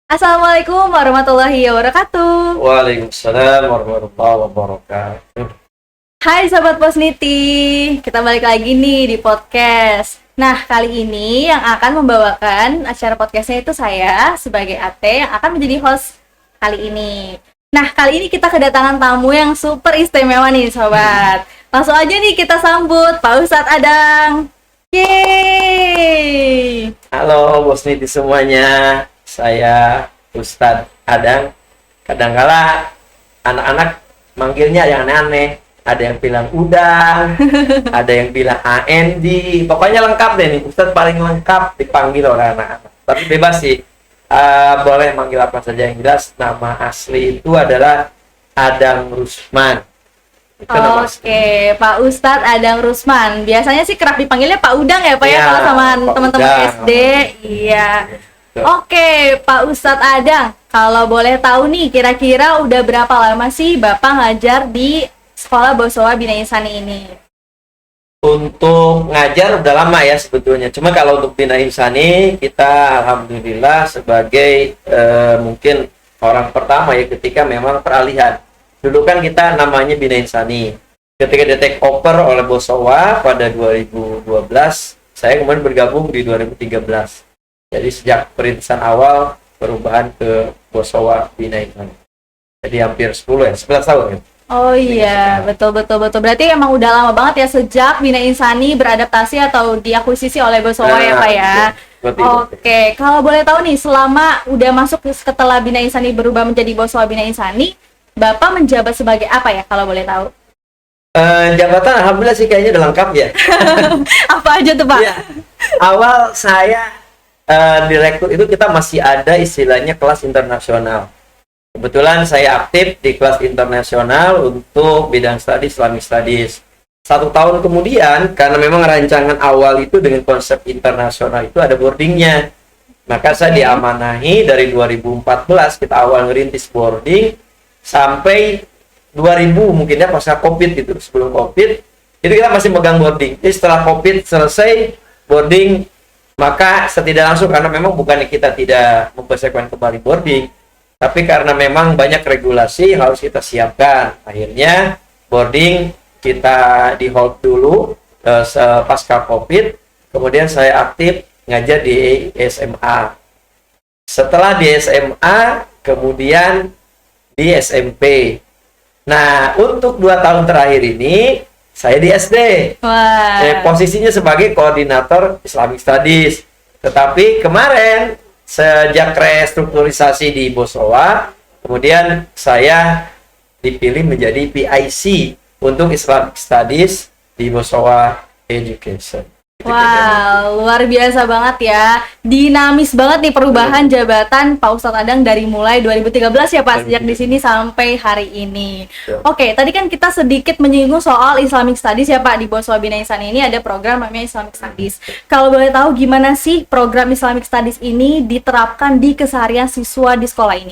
Assalamualaikum warahmatullahi wabarakatuh. Waalaikumsalam warahmatullahi wabarakatuh. Hai Sobat Posniti, kita balik lagi nih di podcast. Nah, kali ini yang akan membawakan acara podcastnya itu saya sebagai Ate yang akan menjadi host kali ini. Nah, kali ini kita kedatangan tamu yang super istimewa nih Sobat. Langsung aja nih kita sambut Pak Ustadz Adang. Yeay! Halo bos niti semuanya, saya Ustadz Adang. Kadangkala anak-anak manggilnya yang aneh-aneh. Ada yang bilang udang, ada yang bilang AND. Pokoknya lengkap deh nih, Ustadz paling lengkap dipanggil oleh anak-anak. Tapi bebas sih, boleh manggil apa saja. Yang jelas nama asli itu adalah Adang Rusman. Itu nama asli. Oke, Pak Ustadz Adang Rusman. Biasanya sih kerap dipanggilnya Pak Udang ya, Pak ya, Iya, kalau sama Pak teman-teman Udang. SD. Iya. Betul. Oke, Pak Ustadz Adang. Kalau boleh tahu nih, kira-kira udah berapa lama sih Bapak ngajar di Sekolah Bosowa Bina Insani ini? Untuk ngajar udah lama ya sebetulnya. Cuma kalau untuk Bina Insani, kita alhamdulillah sebagai mungkin orang pertama ya ketika memang peralihan. Dulu kan kita namanya Bina Insani. Ketika di take over oleh Bosowa pada 2012, saya kemudian bergabung di 2013. Jadi sejak perintisan awal perubahan ke Bosowa Bina Insani. Jadi hampir 11 tahun ya. Oh iya, betul. Berarti emang udah lama banget ya sejak Bina Insani beradaptasi atau diakuisisi oleh Bosowa ya Pak ya. Betul. Oke, kalau boleh tahu nih, selama udah masuk setelah Bina Insani berubah menjadi Bosowa Bina Insani, Bapak menjabat sebagai apa ya kalau boleh tahu? Jabatan alhamdulillah sih kayaknya udah lengkap ya. Apa aja tuh Pak? Iya. Awal saya direkrut itu kita masih ada istilahnya kelas internasional. Kebetulan saya aktif di kelas internasional untuk bidang studi Islamic Studies. 1 tahun kemudian, karena memang rancangan awal itu dengan konsep internasional itu ada boardingnya. Maka saya diamanahi dari 2014 kita awal ngerintis boarding sampai 2000 mungkin ya pasca COVID itu, sebelum COVID itu kita masih megang boarding. Jadi setelah COVID selesai boarding, maka setidak langsung karena memang bukannya kita tidak mempersiapkan kembali boarding, tapi karena memang banyak regulasi harus kita siapkan. Akhirnya boarding kita di hold dulu pasca COVID. Kemudian saya aktif ngajar di SMA. Setelah di SMA, kemudian di SMP. Nah, untuk 2 tahun terakhir ini saya di SD. Wah. Posisinya sebagai koordinator Islamic Studies. Tetapi kemarin sejak restrukturisasi di Bosowa, kemudian saya dipilih menjadi PIC untuk Islamic Studies di Bosowa Education. Wah, luar biasa banget ya. Dinamis banget nih perubahan jabatan Pak Ustadz Adang dari mulai 2013 ya Pak, sejak di sini sampai hari ini. Oke, tadi kan kita sedikit menyinggung soal Islamic Studies ya Pak. Di Bosowa Bina Insani ini ada program namanya Islamic Studies. Kalau boleh tahu gimana sih program Islamic Studies ini diterapkan di keseharian siswa di sekolah ini?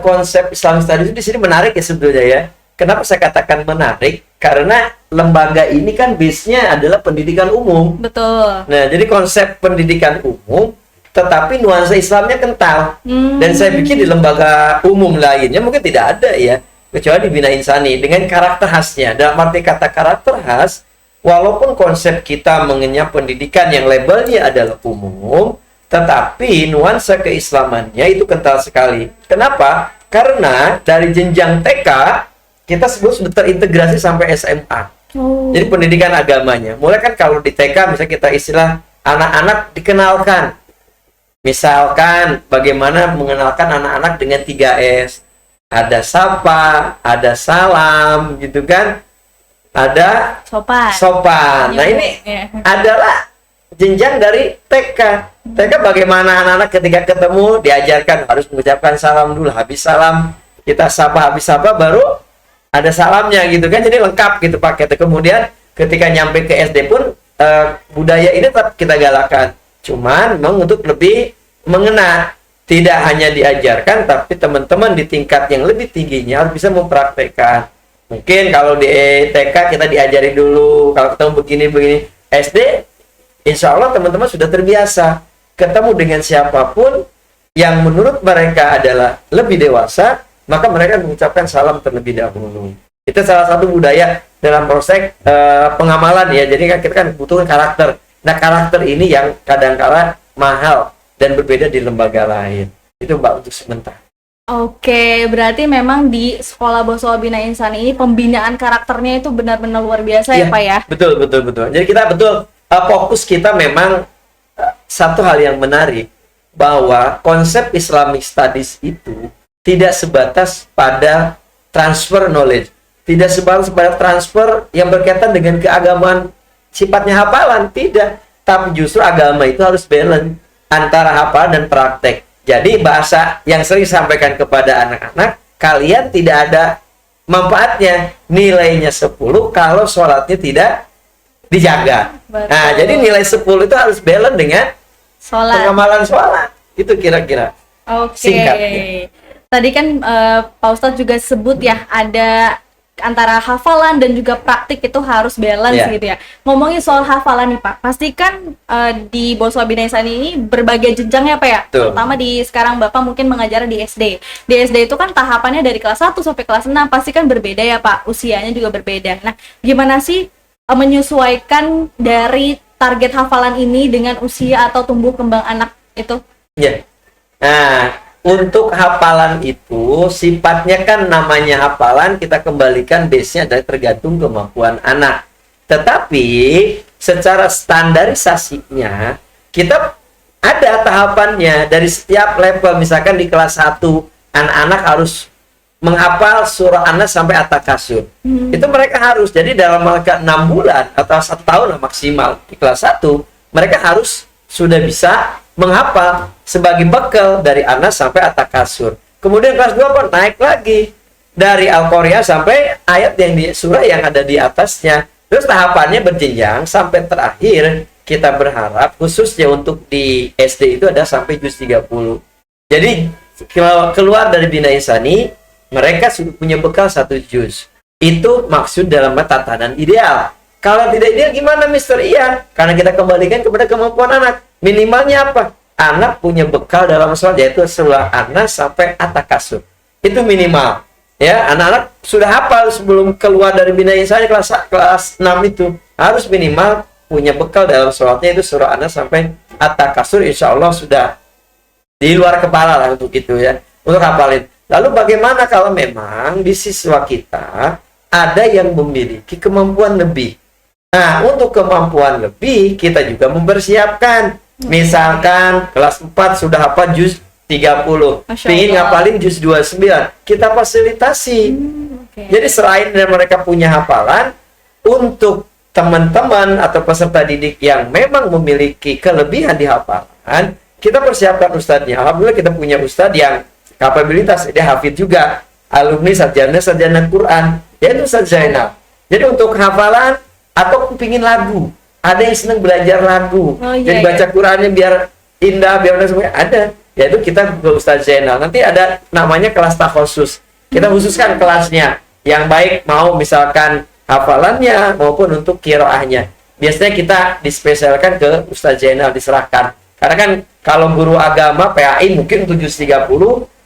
Konsep Islamic Studies di sini menarik ya sebetulnya ya. Kenapa saya katakan menarik? Karena lembaga ini kan base-nya adalah pendidikan umum. Betul. Nah, jadi konsep pendidikan umum, tetapi nuansa Islamnya kental. Dan saya pikir di lembaga umum lainnya mungkin tidak ada ya, kecuali di Bina Insani dengan karakter khasnya. Dalam arti kata karakter khas, walaupun konsep kita mengenyam pendidikan yang labelnya adalah umum, tetapi nuansa keislamannya itu kental sekali. Kenapa? Karena dari jenjang TK kita sebut sudah terintegrasi sampai SMA. Jadi pendidikan agamanya. Mulai kan kalau di TK misalnya kita istilah anak-anak dikenalkan. Misalkan bagaimana mengenalkan anak-anak dengan 3S. Ada sapa, ada salam gitu kan. Ada sopan. Nah, ini adalah jenjang dari TK. TK bagaimana anak-anak ketika ketemu diajarkan harus mengucapkan salam dulu. Habis salam kita sapa, habis sapa baru ada salamnya gitu kan, jadi lengkap gitu paketnya. Kemudian ketika nyampe ke SD pun budaya ini tetap kita galakan, cuman memang untuk lebih mengena, tidak hanya diajarkan tapi teman-teman di tingkat yang lebih tingginya harus bisa mempraktekkan. Mungkin kalau di TK kita diajari dulu kalau ketemu begini SD, insya Allah teman-teman sudah terbiasa ketemu dengan siapapun yang menurut mereka adalah lebih dewasa, maka mereka mengucapkan salam terlebih dahulu. Itu salah satu budaya dalam proses pengamalan ya. Jadi kan kita kan butuhkan karakter. Nah, karakter ini yang kadang-kala mahal dan berbeda di lembaga lain. Itu Mbak untuk sementara. Oke, berarti memang di Sekolah Boswa Bina Insani ini pembinaan karakternya itu benar-benar luar biasa ya Pak ya? Betul. Jadi kita fokus kita memang satu hal yang menarik, bahwa konsep Islamic Studies itu tidak sebatas pada transfer knowledge, tidak sebatas pada transfer yang berkaitan dengan keagamaan sifatnya hafalan, tidak, tapi justru agama itu harus balance antara hafal dan praktek. Jadi bahasa yang sering disampaikan kepada anak-anak, kalian tidak ada manfaatnya nilainya 10 kalau sholatnya tidak dijaga. Betul. Nah, jadi nilai 10 itu harus balance dengan pengamalan sholat. Itu kira-kira. Oke. Singkatnya. Tadi kan Pak Ustadz juga sebut ya, ada antara hafalan dan juga praktik itu harus balance gitu ya. Ngomongin soal hafalan nih Pak, pastikan di Boswa Bina Insani ini berbagai jenjang ya Pak ya. Terutama di sekarang Bapak mungkin mengajar di SD. Di SD itu kan tahapannya dari kelas 1 sampai kelas 6 pasti kan berbeda ya Pak, usianya juga berbeda. Nah, gimana sih menyesuaikan dari target hafalan ini dengan usia atau tumbuh kembang anak itu? Ya. Nah, untuk hafalan itu sifatnya kan namanya hafalan, kita kembalikan base-nya dari tergantung kemampuan anak. Tetapi secara standarisasinya kita ada tahapannya dari setiap level. Misalkan di kelas 1 anak-anak harus menghafal surah An-Nas sampai At-Takasur. Itu mereka harus. Jadi dalam 6 bulan atau 1 tahun lah maksimal di kelas 1 mereka harus sudah bisa menghafal sebagai bekal dari An-Nas sampai At-Takasur. Kemudian kelas 2 pun naik lagi dari Al-Qari'ah sampai ayat yang di surah yang ada di atasnya. Terus tahapannya berjenjang sampai terakhir kita berharap khususnya untuk di SD itu ada sampai juz 30. Jadi keluar dari Bina Insani mereka sudah punya bekal 1 juz. Itu maksud dalam tatanan ideal. Kalau tidak ideal gimana Mister? Iya, karena kita kembalikan kepada kemampuan anak. Minimalnya apa? Anak punya bekal dalam sholat, yaitu surah An-Nas sampai At-Takasur. Itu minimal. Ya, anak-anak sudah hafal sebelum keluar dari Bina Insani kelas 6 itu. Harus minimal punya bekal dalam sholatnya itu surah An-Nas sampai At-Takasur. Insya Allah sudah di luar kepala lah untuk itu ya. Untuk hafalin. Lalu bagaimana kalau memang di siswa kita ada yang memiliki kemampuan lebih? Nah, untuk kemampuan lebih kita juga mempersiapkan. Misalkan kelas 4 sudah hafal juz 30, ingin ngapalin juz 29, kita fasilitasi. Jadi selain dari mereka punya hafalan, untuk teman-teman atau peserta didik yang memang memiliki kelebihan di hafalan, kita persiapkan ustadznya. Alhamdulillah kita punya ustadz yang kapabilitas, dia hafid juga, alumni sarjana Quran, yaitu Ustadz Zainal. Jadi untuk hafalan atau pingin lagu, ada yang senang belajar lagu, jadi baca Qurannya biar indah, biar semuanya ada, yaitu kita ke Ustadz Zainal. Nanti ada namanya kelas takhusus, kita khususkan kelasnya yang baik, mau misalkan hafalannya maupun untuk qiraahnya. Biasanya kita dispesialkan ke Ustadz Zainal, diserahkan. Karena kan kalau guru agama PAI mungkin untuk juz 30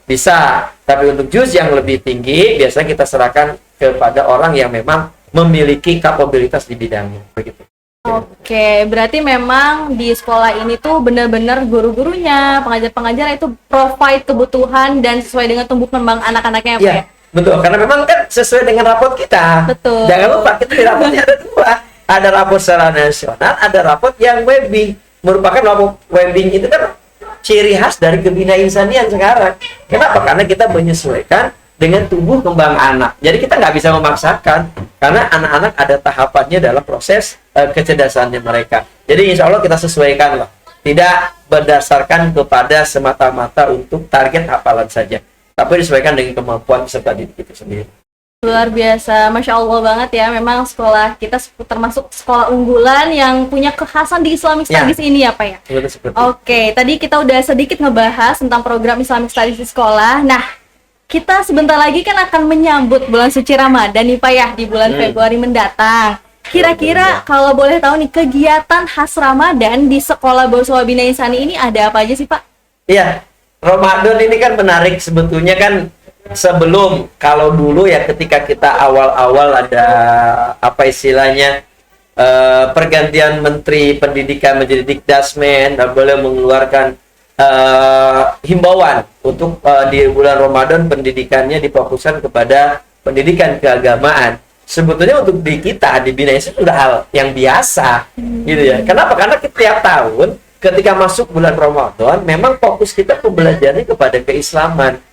bisa, tapi untuk juz yang lebih tinggi biasanya kita serahkan kepada orang yang memang memiliki kapabilitas di bidangnya, begitu. Oke, berarti memang di sekolah ini tuh benar-benar guru-gurunya, pengajar-pengajar itu provide kebutuhan dan sesuai dengan tumbuh kembang anak-anaknya, Pak ya? Betul, karena memang kan sesuai dengan rapot kita. Betul. Jangan lupa kita di rapotnya ada 2. Ada rapot secara nasional, ada rapot yang webbing. Merupakan rapot webbing itu kan ciri khas dari Bina Insanian sekarang. Kenapa? Karena kita menyesuaikan dengan tumbuh kembang anak. Jadi kita nggak bisa memaksakan, karena anak-anak ada tahapannya dalam proses kecerdasannya mereka. Jadi insya Allah kita sesuaikan lah. Tidak berdasarkan kepada semata-mata untuk target hafalan saja, tapi disesuaikan dengan kemampuan peserta didik itu sendiri. Luar biasa, Masya Allah banget ya. Memang sekolah kita termasuk sekolah unggulan yang punya kekhasan di Islamic Studies ini ya Pak ya? Oke, tadi kita udah sedikit ngebahas tentang program Islamic Studies di sekolah. Nah, kita sebentar lagi kan akan menyambut bulan suci Ramadan nih Pak ya, di bulan Februari mendatang. Kira-kira kalau boleh tahu nih, kegiatan khas Ramadan di Sekolah Boswa Bina Insani ini ada apa aja sih Pak? Iya, Ramadan ini kan menarik sebetulnya kan. Sebelum, kalau dulu ya ketika kita awal-awal ada apa istilahnya pergantian Menteri Pendidikan menjadi Dikdasmen dan beliau mengeluarkan himbauan untuk di bulan Ramadan pendidikannya difokuskan kepada pendidikan keagamaan. Sebetulnya untuk di kita di Bina itu sudah hal yang biasa, gitu ya. Kenapa? Karena setiap tahun ketika masuk bulan Ramadan, memang fokus kita pembelajarannya kepada keislaman.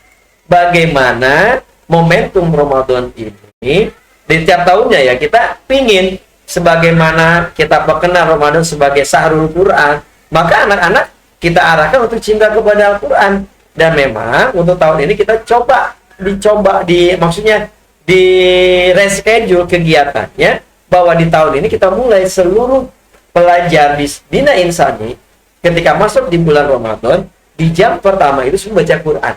Bagaimana momentum Ramadan ini di tiap tahunnya ya kita pingin sebagaimana kita mengenal Ramadan sebagai Syahrul Quran, maka anak-anak kita arahkan untuk cinta kepada Al-Quran. Dan memang untuk tahun ini kita maksudnya di reschedule kegiatannya bahwa di tahun ini kita mulai seluruh pelajar di Bina Insani ketika masuk di bulan Ramadan di jam pertama itu semua baca Quran.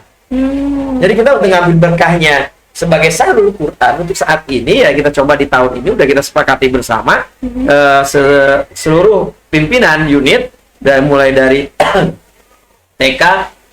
Jadi kita udah ngambil berkahnya sebagai Syahrul Quran untuk saat ini ya, kita coba di tahun ini udah kita sepakati bersama seluruh pimpinan unit dan mulai dari TK,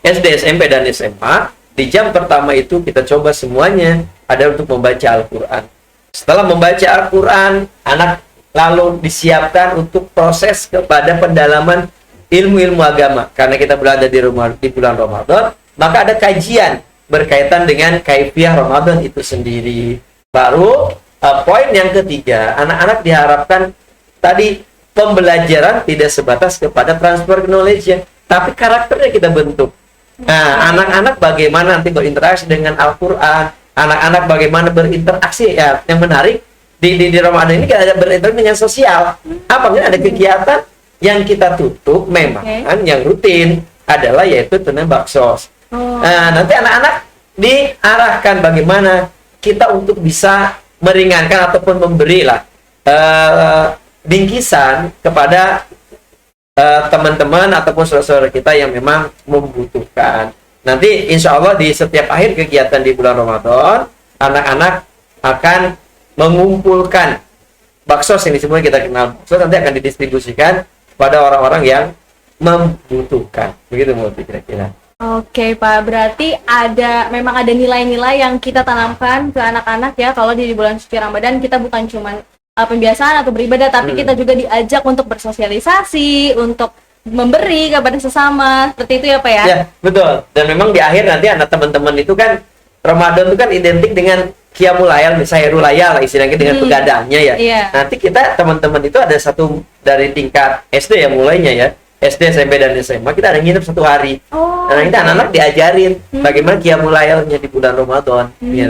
SD, SMP dan SMA di jam pertama itu kita coba semuanya ada untuk membaca Al-Quran. Setelah membaca Al-Quran, anak lalu disiapkan untuk proses kepada pendalaman ilmu-ilmu agama. Karena kita berada di bulan Ramadan, maka ada kajian berkaitan dengan kaifiah Ramadan itu sendiri. Baru poin yang ketiga, anak-anak diharapkan tadi pembelajaran tidak sebatas kepada transfer knowledge, tapi karakternya kita bentuk. Nah, anak-anak bagaimana nanti berinteraksi dengan Al-Quran, anak-anak bagaimana berinteraksi ya. Yang menarik di Ramadan ini kita ada berinteraksi dengan sosial. Apabila ada kegiatan yang kita tutup, memang yang rutin adalah yaitu tentang baksos. Nah, nanti anak-anak diarahkan bagaimana kita untuk bisa meringankan ataupun memberilah bingkisan kepada teman-teman ataupun saudara-saudara kita yang memang membutuhkan. Nanti insya Allah di setiap akhir kegiatan di bulan Ramadan, anak-anak akan mengumpulkan baksos yang disebut kita kenal baksos, nanti akan didistribusikan pada orang-orang yang membutuhkan. Begitu Multi kira-kira. Oke Pak, berarti memang ada nilai-nilai yang kita tanamkan ke anak-anak ya. Kalau di bulan suci Ramadan kita bukan cuma pembiasaan atau beribadah, tapi kita juga diajak untuk bersosialisasi, untuk memberi kepada sesama, seperti itu ya Pak ya? Ya, betul. Dan memang di akhir nanti anak teman-teman itu kan, Ramadan itu kan identik dengan Qiyamul Layl, Sairul Layl lah istilahnya dengan begadangnya ya. Iya. Nanti kita teman-teman itu ada satu dari tingkat SD ya mulainya ya, SD, SMP, dan SMA, kita ada nginep satu hari. Nah, kita anak-anak diajarin bagaimana Qiyamul Laylnya di bulan Ramadan. Ya.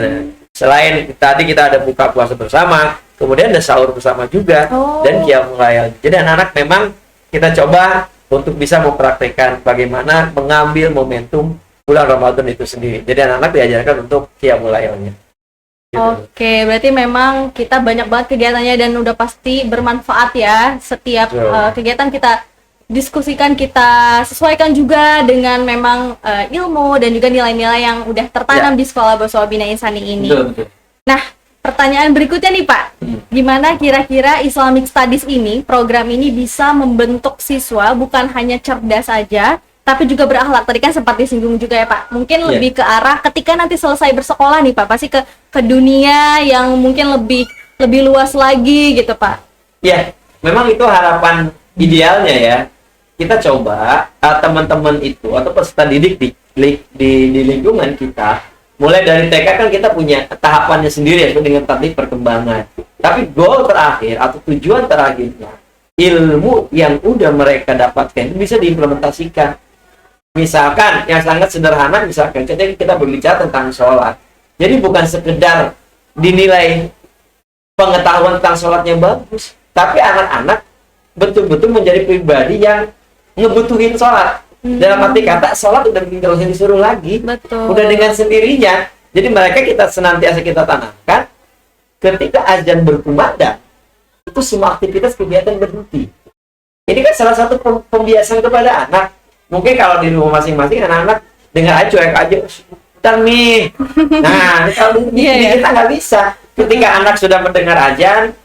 Selain tadi kita ada buka puasa bersama, kemudian ada sahur bersama juga, dan Qiyamul Layl. Jadi anak-anak memang kita coba untuk bisa mempraktekkan bagaimana mengambil momentum bulan Ramadan itu sendiri. Jadi anak-anak diajarkan untuk Qiyamul Laylnya. Gitu. Oke, berarti memang kita banyak banget kegiatannya dan udah pasti bermanfaat ya. Setiap kegiatan kita diskusikan, kita sesuaikan juga dengan memang ilmu dan juga nilai-nilai yang udah tertanam di Sekolah Boswa Bina Insani ini. Betul. Nah, pertanyaan berikutnya nih Pak, gimana kira-kira Islamic Studies ini, program ini bisa membentuk siswa bukan hanya cerdas saja, tapi juga berakhlak. Tadi kan sempat disinggung juga ya Pak, mungkin lebih ke arah ketika nanti selesai bersekolah nih Pak, pasti ke dunia yang mungkin lebih luas lagi gitu Pak. Ya, memang itu harapan idealnya ya. Kita coba teman-teman itu atau peserta didik di lingkungan kita, mulai dari TK kan kita punya tahapannya sendiri ya dengan target perkembangan. Tapi goal terakhir atau tujuan terakhirnya, ilmu yang udah mereka dapatkan bisa diimplementasikan. Misalkan yang sangat sederhana, misalkan ketika kita berbicara tentang sholat, jadi bukan sekedar dinilai pengetahuan tentang sholatnya bagus, tapi anak-anak betul-betul menjadi pribadi yang ngebutuhin sholat. Dalam arti kata, sholat udah nggak usah disuruh lagi. Betul. Udah dengan sendirinya. Jadi mereka kita senantiasa kita tanamkan, ketika azan berkumandang, itu semua aktivitas kegiatan berhenti. Ini kan salah satu pembiasaan kepada anak. Mungkin kalau di rumah masing-masing anak-anak dengar aja cuek aja, bentar nih. Nah, kalau kita nggak bisa. Ketika anak sudah mendengar azan,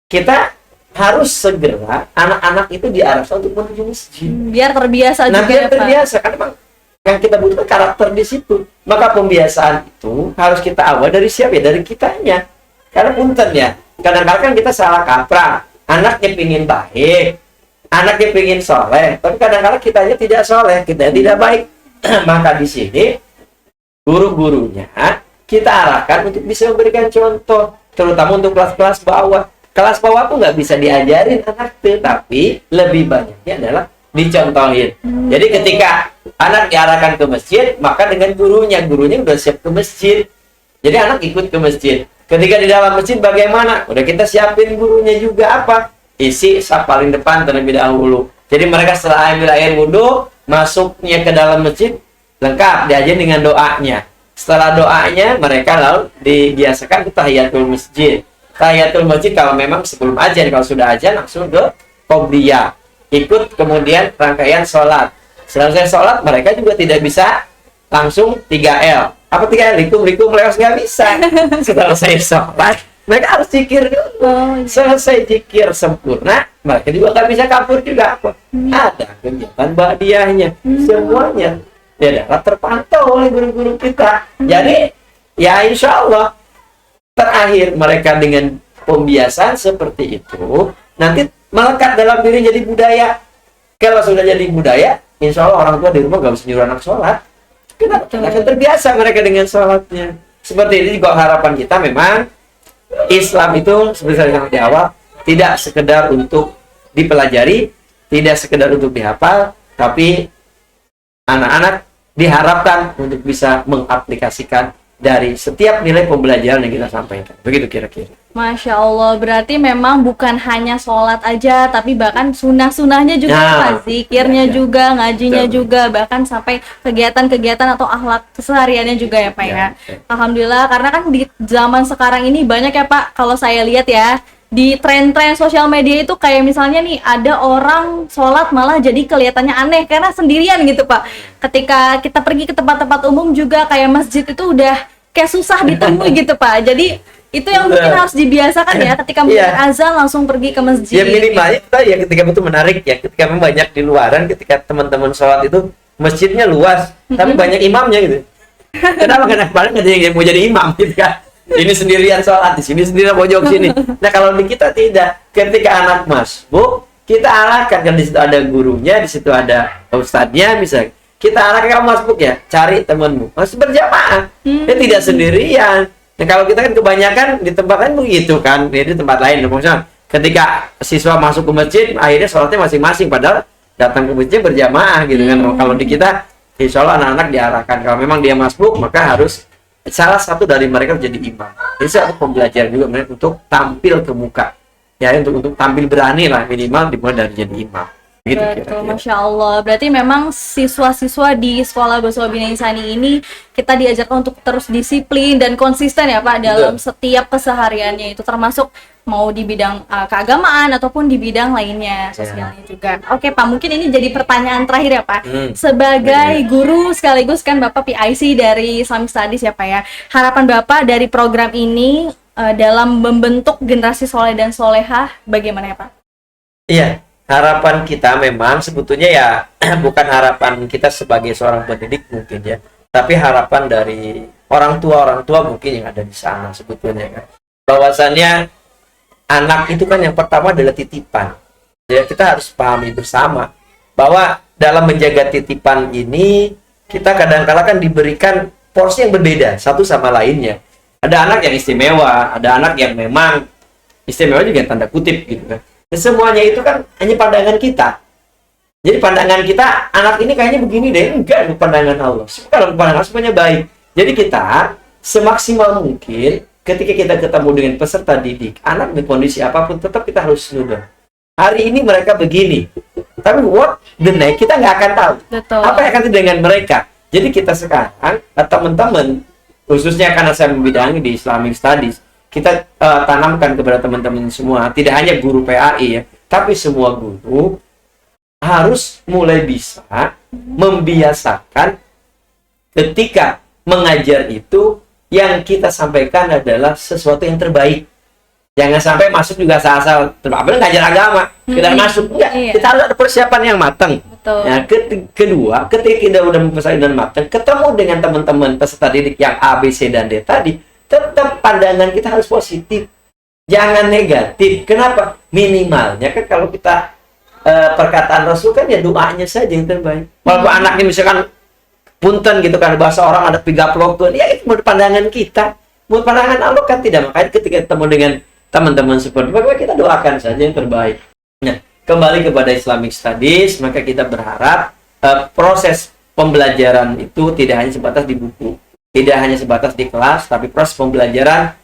kita harus segera anak-anak itu diarahkan untuk menuju masjid. Biar terbiasa juga. Biar terbiasa. Karena yang kita butuhkan karakter di situ. Maka pembiasaan itu harus kita awal dari siapa ya? Dari kitanya. Karena punten ya, kadang-kadang kan kita salah kaprah. Anaknya pingin baik, anaknya pingin soleh, tapi kadang-kadang kitanya tidak soleh, kita tidak baik. Maka di sini guru-gurunya kita arahkan untuk bisa memberikan contoh, terutama untuk kelas-kelas bawah. Kelas bawah tuh nggak bisa diajarin anak tuh, tapi lebih banyaknya adalah dicontohin. Jadi ketika anak diarahkan ke masjid, maka dengan gurunya udah siap ke masjid. Jadi anak ikut ke masjid. Ketika di dalam masjid bagaimana? Udah kita siapin gurunya juga apa? Isi saf paling depan terlebih dahulu. Jadi mereka setelah ambil air wudhu, masuknya ke dalam masjid, lengkap diajarin dengan doanya. Setelah doanya, mereka lalu dibiasakan tahiyatul masjid. Tahiyatul masjid kalau memang sebelum ajan, kalau sudah ajan langsung ke qobliyah. Ikut kemudian rangkaian sholat. Selesai sholat, mereka juga tidak bisa langsung 3L. Apa 3L? Likum leos, nggak bisa. Selesai sholat, mereka harus zikir dulu. Selesai zikir sempurna, mereka juga nggak bisa kabur juga. Apa? Ada kegiatan ba'diyahnya. Semuanya ya dapat terpantau oleh guru-guru kita. Jadi ya insya Allah terakhir mereka dengan pembiasaan seperti itu nanti melekat dalam diri jadi budaya. Kalau sudah jadi budaya, insya Allah orang tua di rumah nggak bisa nyuruh anak sholat. Kenapa? Akan terbiasa mereka dengan sholatnya. Seperti ini juga harapan kita memang Islam itu seperti saya bilang di awal tidak sekedar untuk dipelajari, tidak sekedar untuk dihafal, tapi anak-anak diharapkan untuk bisa mengaplikasikan dari setiap nilai pembelajaran yang kita sampaikan. Begitu kira-kira. Masya Allah, berarti memang bukan hanya sholat aja, tapi bahkan sunnah-sunnahnya juga, Pak. Zikirnya juga, ngajinya juga, bahkan sampai kegiatan-kegiatan atau akhlak kesehariannya juga ya, Pak ya. Alhamdulillah, karena kan di zaman sekarang ini banyak ya, Pak, kalau saya lihat ya, di tren-tren sosial media itu kayak misalnya nih, ada orang sholat malah jadi kelihatannya aneh, karena sendirian gitu, Pak. Ketika kita pergi ke tempat-tempat umum juga, kayak masjid itu udah kayak susah ditemui gitu, Pak. Jadi itu yang mungkin harus dibiasakan ya, ketika mendengar azan langsung pergi ke masjid. Ya minimalnya itu ya, ketika itu menarik ya, ketika memang banyak di luaran, ketika teman-teman sholat itu masjidnya luas, tapi banyak imamnya gitu. Kenapa? Karena paling ada yang mau jadi imam gitu kan. Ini sendirian sholat, di sini sendirian pojok sini. Nah kalau di kita tidak, ketika anak masbuk, kita arahkan, kan di situ ada gurunya, di situ ada ustadznya, bisa kita arahkan, kamu masbuk ya, cari temanmu, harus berjamaah, dia tidak sendirian. Nah kalau kita kan kebanyakan di tempat lain begitu kan, di tempat lain, maksudnya ketika siswa masuk ke masjid, akhirnya sholatnya masing-masing, padahal datang ke masjid berjamaah gitu kan. Kalau di kita, insya Allah anak-anak diarahkan, kalau memang dia masbuk, maka harus salah satu dari mereka menjadi imam. Jadi satu pembelajaran juga mereka untuk tampil ke muka, ya untuk tampil berani lah, minimal dimulai dari jadi imam. Gitu, betul, Masya Allah. Berarti memang siswa-siswa di sekolah Boswa Bina Insani ini kita diajarkan untuk terus disiplin dan konsisten ya Pak dalam setiap kesehariannya itu, termasuk mau di bidang keagamaan ataupun di bidang lainnya, sosialnya juga. Oke Pak, mungkin ini jadi pertanyaan terakhir ya Pak. Sebagai guru sekaligus kan Bapak PIC dari Islamic Studies ya Pak ya. Harapan Bapak dari program ini dalam membentuk generasi soleh dan solehah bagaimana ya Pak? Iya. Harapan kita memang sebetulnya ya bukan harapan kita sebagai seorang pendidik mungkin ya, tapi harapan dari orang tua mungkin yang ada di sana sebetulnya kan. Bahwasannya anak itu kan yang pertama adalah titipan. Jadi kita harus pahami bersama bahwa dalam menjaga titipan ini kita kadang-kala kan diberikan porsi yang berbeda satu sama lainnya. Ada anak yang istimewa, ada anak yang memang istimewa juga tanda kutip gitu kan. Semuanya itu kan hanya pandangan kita. Jadi pandangan kita, anak ini kayaknya begini deh. Enggak, pandangan Allah. Kalau pandangan Allah semuanya baik. Jadi kita semaksimal mungkin ketika kita ketemu dengan peserta didik, anak di kondisi apapun tetap kita harus nudon. Hari ini mereka begini, tapi what the next kita nggak akan tahu. Betul. Apa yang akan terjadi dengan mereka. Jadi kita sekarang, teman-teman, khususnya karena saya membidangi di Islamic Studies, kita tanamkan kepada teman-teman semua, tidak hanya guru PAI ya, tapi semua guru harus mulai bisa membiasakan ketika mengajar itu yang kita sampaikan adalah sesuatu yang terbaik. Jangan sampai masuk juga asal-asal, apalagi ngajar agama, kita masuk enggak. Kita harus ada persiapan yang matang. Betul. Nah, kedua, ketika kita udah mempersiapkan dan matang, ketemu dengan teman-teman peserta didik yang A, B, C, dan D tadi, tetap pandangan kita harus positif. Jangan negatif. Kenapa? Minimalnya kan kalau kita perkataan Rasul kan ya doanya saja yang terbaik. Walaupun anaknya misalkan punten gitu kan, bahasa orang ada pigaplokkeun, ya itu menurut pandangan kita. Menurut pandangan Allah kan tidak. Makanya ketika ketemu dengan teman-teman seperti itu, kita doakan saja yang terbaik. Nah, kembali kepada Islamic Studies, maka kita berharap proses pembelajaran itu tidak hanya sebatas di buku, tidak hanya sebatas di kelas, tapi proses pembelajaran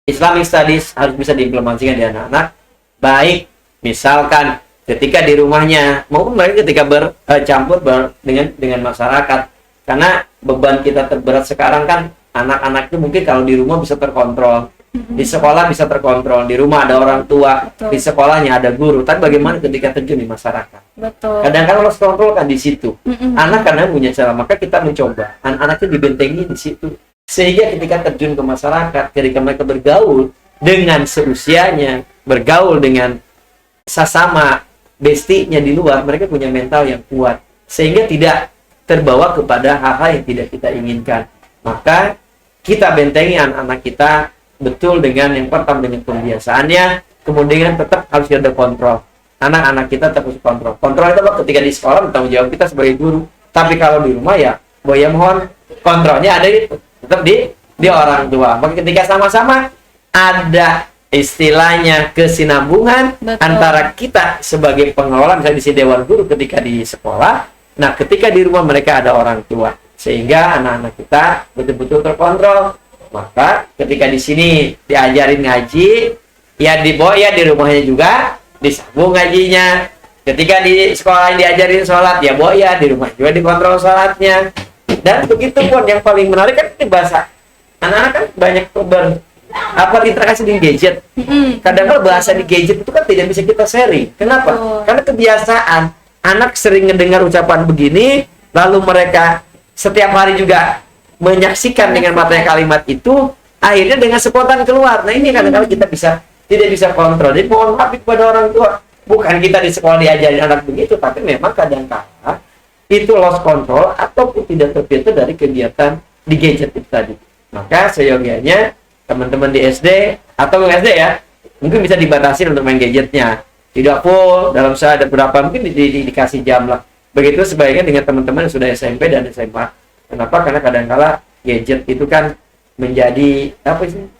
Islamic Studies harus bisa diimplementasikan di anak-anak. Baik, misalkan ketika di rumahnya, maupun mereka ketika bercampur dengan masyarakat. Karena beban kita terberat sekarang kan, anak-anak itu mungkin kalau di rumah bisa terkontrol, di sekolah bisa terkontrol, di rumah ada orang tua, betul. Di sekolahnya ada guru. Tapi bagaimana ketika terjun di masyarakat? Betul. Kadang-kadang harus kontrol kan di situ. Anak kadang punya cara, maka kita mencoba anak-anaknya dibentengi di situ. Sehingga ketika terjun ke masyarakat, ketika mereka bergaul dengan seusianya, bergaul dengan sesama bestinya di luar, mereka punya mental yang kuat. Sehingga tidak terbawa kepada hal-hal yang tidak kita inginkan. Maka kita bentengi anak-anak kita betul dengan yang pertama dengan pembiasaannya, kemudian tetap harus ada kontrol. Anak-anak kita tetap harus kontrol. Kontrol itu apa? Ketika di sekolah bertanggung jawab kita sebagai guru. Tapi kalau di rumah ya, boya mohon kontrolnya ada itu tetap di orang tua. Maka ketika sama-sama ada istilahnya kesinambungan antara kita sebagai pengelola, misalnya di sini dewan guru ketika di sekolah, nah ketika di rumah mereka ada orang tua, sehingga anak-anak kita betul-betul terkontrol. Maka ketika di sini diajarin ngaji, ya dibawa ya di rumahnya juga disambung ngajinya. Ketika di sekolah diajarin sholat, ya bawa ya di rumah juga dikontrol sholatnya. Dan begitu pun yang paling menarik kan ini bahasa. Anak-anak kan banyak interaksi di gadget. Kadang-kadang bahasa di gadget itu kan tidak bisa kita sharing. Kenapa? Karena kebiasaan anak sering mendengar ucapan begini, lalu mereka setiap hari juga menyaksikan dengan matanya kalimat itu, akhirnya dengan spontan keluar. Nah ini kadang-kadang kita tidak bisa kontrol. Jadi mohon maaf kepada orang tua, bukan kita di sekolah diajarin anak begitu, tapi memang kadang-kadang itu lost control ataupun tidak terfilter dari kegiatan di gadget itu tadi. Maka seyogianya teman-teman di SD atau SD ya, mungkin bisa dibatasi untuk main gadgetnya. Tidak full, dalam saya ada berapa, mungkin dikasih jam lah. Begitu sebaiknya dengan teman-teman yang sudah SMP dan SMA. Kenapa? Karena kadang-kala gadget itu kan menjadi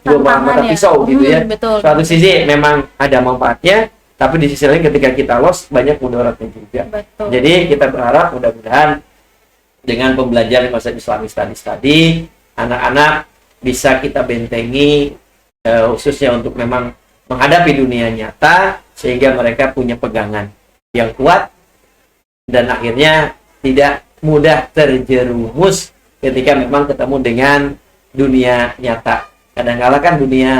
dua mata pisau gitu ya. Betul. Suatu sisi memang ada manfaatnya, tapi di sisi lain ketika kita lost banyak mudaratnya juga. Betul. Jadi kita berharap mudah-mudahan dengan pembelajaran masa Islamic Studies tadi, anak-anak bisa kita bentengi khususnya untuk memang menghadapi dunia nyata, sehingga mereka punya pegangan yang kuat dan akhirnya tidak mudah terjerumus ketika memang ketemu dengan dunia nyata. Kadang-kala kan dunia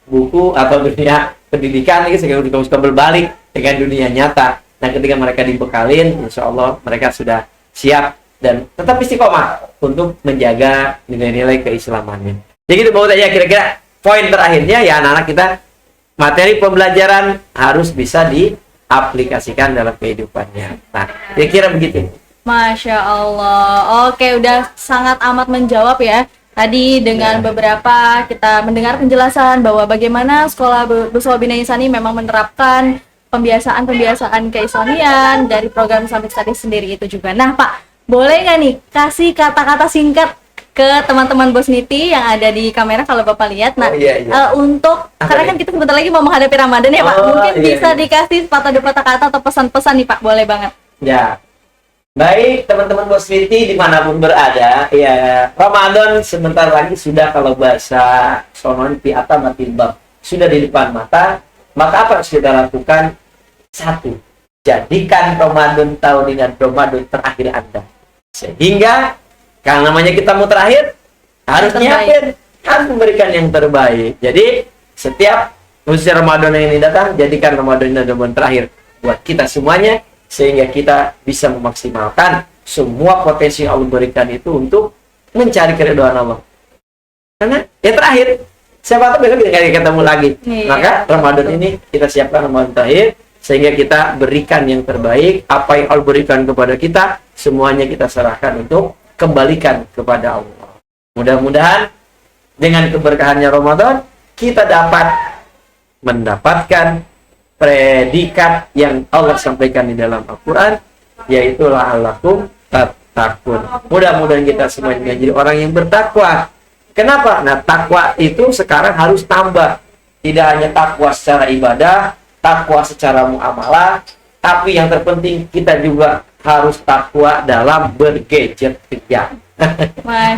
buku atau dunia pendidikan ini suka berbalik dengan dunia nyata. Nah ketika mereka dibekalin, insya Allah mereka sudah siap dan tetap istiqomah untuk menjaga nilai-nilai keislamannya. Jadi itu mau tanya kira-kira poin terakhirnya ya, anak-anak kita materi pembelajaran harus bisa diaplikasikan dalam kehidupannya. Nah kira-kira begitu. Masya Allah. Oke, udah sangat amat menjawab ya. Tadi dengan beberapa kita mendengar penjelasan bahwa bagaimana sekolah Buswa Bina Insani memang menerapkan pembiasaan keislamian dari program Islamic Studies sendiri itu juga. Nah Pak, boleh nggak nih kasih kata-kata singkat ke teman-teman Bosniti yang ada di kamera kalau Bapak lihat. Nah, untuk karena kan kita sebentar lagi mau menghadapi Ramadan ya Pak. Mungkin bisa dikasih patah kata atau pesan-pesan nih Pak, boleh banget. Ya. Baik, teman-teman Bosniti dimanapun berada, ya Ramadan sebentar lagi sudah, kalau bahasa sonon piata matilbab, sudah di depan mata. Maka apa yang harus kita lakukan? Satu, jadikan Ramadan tahun ini Ramadan terakhir Anda. Sehingga kalau namanya kita mau terakhir, harus nyiapin, harus memberikan yang terbaik. Jadi setiap musim Ramadan yang ini datang, jadikan Ramadan ini Ramadan terakhir buat kita semuanya, sehingga kita bisa memaksimalkan semua potensi yang Allah berikan itu untuk mencari keridhaan Allah. Karena yang terakhir, siapa tahu besok kita ketemu lagi. Maka Ramadan ini kita siapkan Ramadan terakhir, sehingga kita berikan yang terbaik. Apa yang Allah berikan kepada kita, semuanya kita serahkan untuk kembalikan kepada Allah. Mudah-mudahan dengan keberkahannya Ramadan, kita dapat mendapatkan predikat yang Allah sampaikan di dalam Al-Quran, yaitu la'allakum tattaqun. Mudah-mudahan kita semuanya menjadi orang yang bertakwa. Kenapa? Nah, takwa itu sekarang harus tambah. Tidak hanya takwa secara ibadah, takwa secara muamalah, tapi yang terpenting kita juga harus takwa dalam bergadget ya.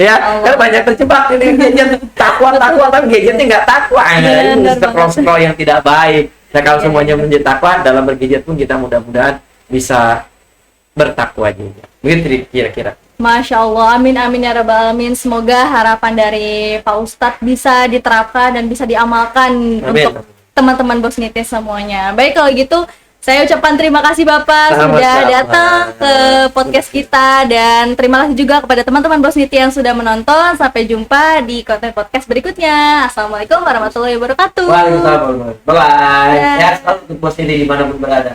Ya, kan banyak terjebak ini gadget takwa tapi gadgetnya nggak takwa. Ini scroll yang tidak baik. Nah, kalau semuanya menjadi takwa dalam bergadget pun kita mudah-mudahan bisa bertakwa juga. Begitu kira-kira. Masya Allah, amin amin ya rabbal alamin. Semoga harapan dari Pak Ustadz bisa diterapkan dan bisa diamalkan untuk teman-teman Bosnites semuanya. Baik, kalau gitu saya ucapkan terima kasih Bapak sudah datang ke podcast kita, dan terima kasih juga kepada teman-teman Bosniti yang sudah menonton. Sampai jumpa di konten podcast berikutnya. Assalamualaikum warahmatullahi wabarakatuh. Waalaikumsalam. Bye-bye. Ya, selalu untuk Bosniti dimanapun berada.